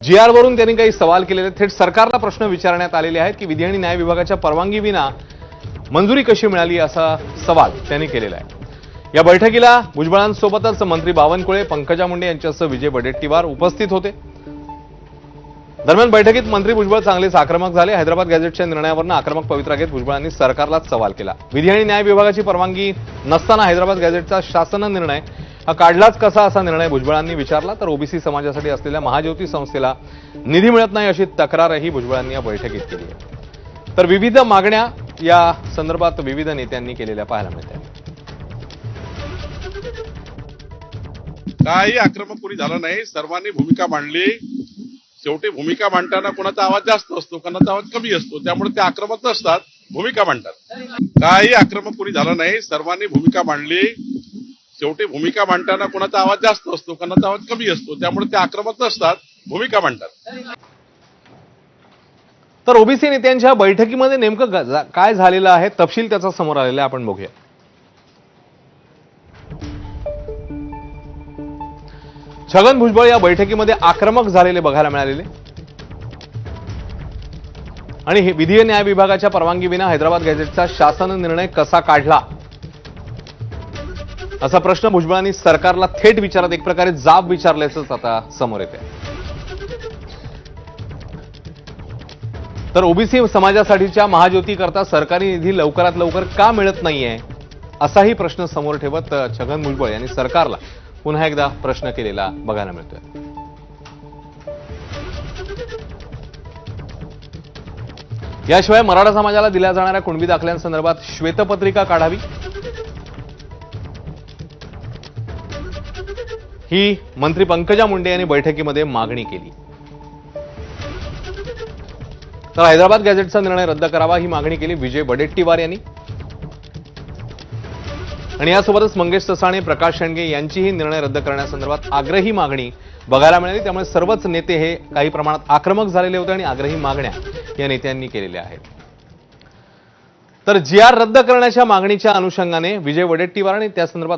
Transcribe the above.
G.R.. वरून त्यांनी काही सवाल केलेले आहेत. थेट सरकारला प्रश्न विचारण्यात आलेले आहेत की विधी आणि न्याय विभागाच्या परवानगी विना मंजुरी कशी मिळाली असा सवाल त्यांनी केलेला आहे. या बैठकीला भुजबळांसोबतच मंत्री बावनकुळे, पंकजा मुंडे यांच्यासह विजय वडेट्टीवार उपस्थित होते. दरम्यान बैठकीत मंत्री भुजबळ चांगलेच आक्रमक झाले. हैदराबाद गॅझेटच्या निर्णयावरून आक्रमक पवित्रा घेत भुजबळांनी सरकारलाच सवाल केला. विधी आणि न्याय विभागाची परवानगी नसताना हैदराबाद गॅझेटचा शासन निर्णय हा काढलाच कसा असा निर्णय भुजबळांनी विचारला. तर ओबीसी समाजासाठी असलेल्या महाज्योती संस्थेला निधी मिळत नाही अशी तक्रारही भुजबळांनी या बैठकीत केली आहे. तर विविध मागण्या या संदर्भात विविध नेत्यांनी केलेल्या पाहायला मिळतात. काही आक्रमक कोणी झालं नाही, सर्वांनी भूमिका मांडली. शेवटी भूमिका मांडताना कोणाचा आवाज जास्त असतो, कोणाचा आवाज कमी असतो, त्यामुळे ते आक्रमक नसतात, भूमिका मांडतात. काही आक्रमक कोणी झालं नाही, सर्वांनी भूमिका मांडली. शेवटी भूमिका मांडताना कोणाचा आवाज जास्त असतो, कोणाचा आवाज कमी असतो, त्यामुळे ते आक्रमक नसतात, भूमिका मांडतात. तर ओबीसी नेत्यांच्या बैठकीमध्ये नेमकं काय झालेलं आहे, तपशील त्याचा समोर आलेला आहे, आपण बघूया. छगन भुजबळ या बैठकीमध्ये आक्रमक झालेले बघायला मिळालेले आणि हे विधी न्याय विभागाच्या परवानगी विना हैदराबाद गॅझेटचा शासन निर्णय कसा काढला असा प्रश्न भुजबळांनी सरकारला थेट विचारत एक प्रकारे जाब विचारल्याचंच आता समोर येते. तर ओबीसी समाजासाठीच्या महाज्योतीकरता सरकारी निधी लवकरात लवकर का मिळत नाहीये असाही प्रश्न समोर ठेवत छगन भुजबळ यांनी सरकारला पुन्हा एकदा प्रश्न केलेला बघायला मिळतोय. याशिवाय मराठा समाजाला दिल्या जाणाऱ्या कुणबी दाखल्यांसंदर्भात श्वेतपत्रिका काढावी ही मंत्री पंकजा मुंडे यांनी बैठकीमध्ये मागणी केली. तर हैदराबाद गॅझेटचा निर्णय रद्द करावा ही मागणी केली विजय वडेट्टीवार यांनी. आणि यासोबतच मंगेश तसाणे, प्रकाश शेंडगे यांचीही निर्णय रद्द करण्यासंदर्भात आग्रही मागणी बघायला मिळाली. त्यामुळे सर्वच नेते हे काही प्रमाणात आक्रमक झालेले होते आणि आग्रही मागण्या या नेत्यांनी केलेल्या आहेत. तर जी.आर. रद्द करण्याच्या मागणीच्या अनुषंगाने विजय वडेट्टीवार आणि त्यासंदर्भात